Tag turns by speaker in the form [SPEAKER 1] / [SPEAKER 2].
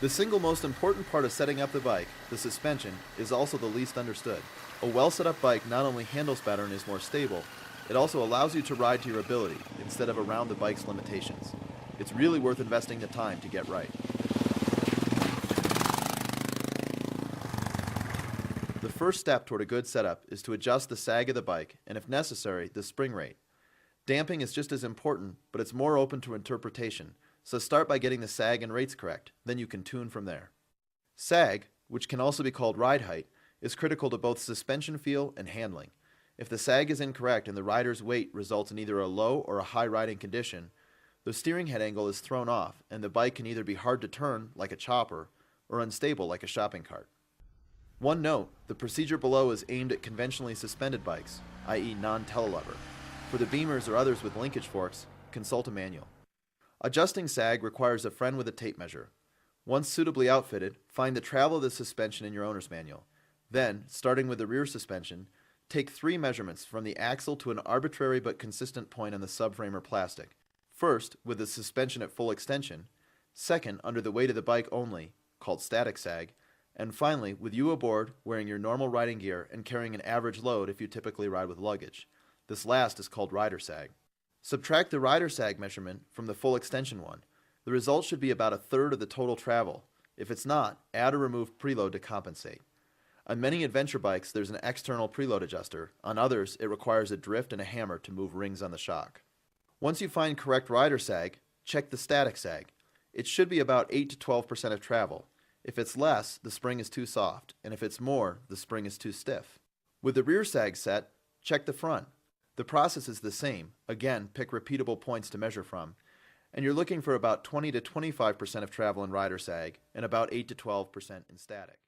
[SPEAKER 1] The single most important part of setting up the bike, the suspension, is also the least understood. A well set up bike not only handles better and is more stable, it also allows you to ride to your ability instead of around the bike's limitations. It's really worth investing the time to get right. The first step toward a good setup is to adjust the sag of the bike and, if necessary, the spring rate. Damping is just as important, but it's more open to interpretation, so start by getting the sag and rates correct, then you can tune from there. Sag, which can also be called ride height, is critical to both suspension feel and handling. If the sag is incorrect and the rider's weight results in either a low or a high riding condition, the steering head angle is thrown off and the bike can either be hard to turn, like a chopper, or unstable, like a shopping cart. One note, the procedure below is aimed at conventionally suspended bikes, i.e. non-telelever. For the Beamers or others with linkage forks, consult a manual. Adjusting sag requires a friend with a tape measure. Once suitably outfitted, find the travel of the suspension in your owner's manual. Then, starting with the rear suspension, take 3 measurements from the axle to an arbitrary but consistent point on the subframe or plastic. First, with the suspension at full extension. Second, under the weight of the bike only, called static sag. And finally, with you aboard, wearing your normal riding gear and carrying an average load if you typically ride with luggage. This last is called rider sag. Subtract the rider sag measurement from the full extension one. The result should be about 1/3 of the total travel. If it's not, add or remove preload to compensate. On many adventure bikes, there's an external preload adjuster. On others, it requires a drift and a hammer to move rings on the shock. Once you find correct rider sag, check the static sag. It should be about 8 to 12% of travel. If it's less, the spring is too soft, and if it's more, the spring is too stiff. With the rear sag set, check the front. The process is the same. Again, pick repeatable points to measure from. And you're looking for about 20 to 25% of travel in rider sag and about 8 to 12% in static.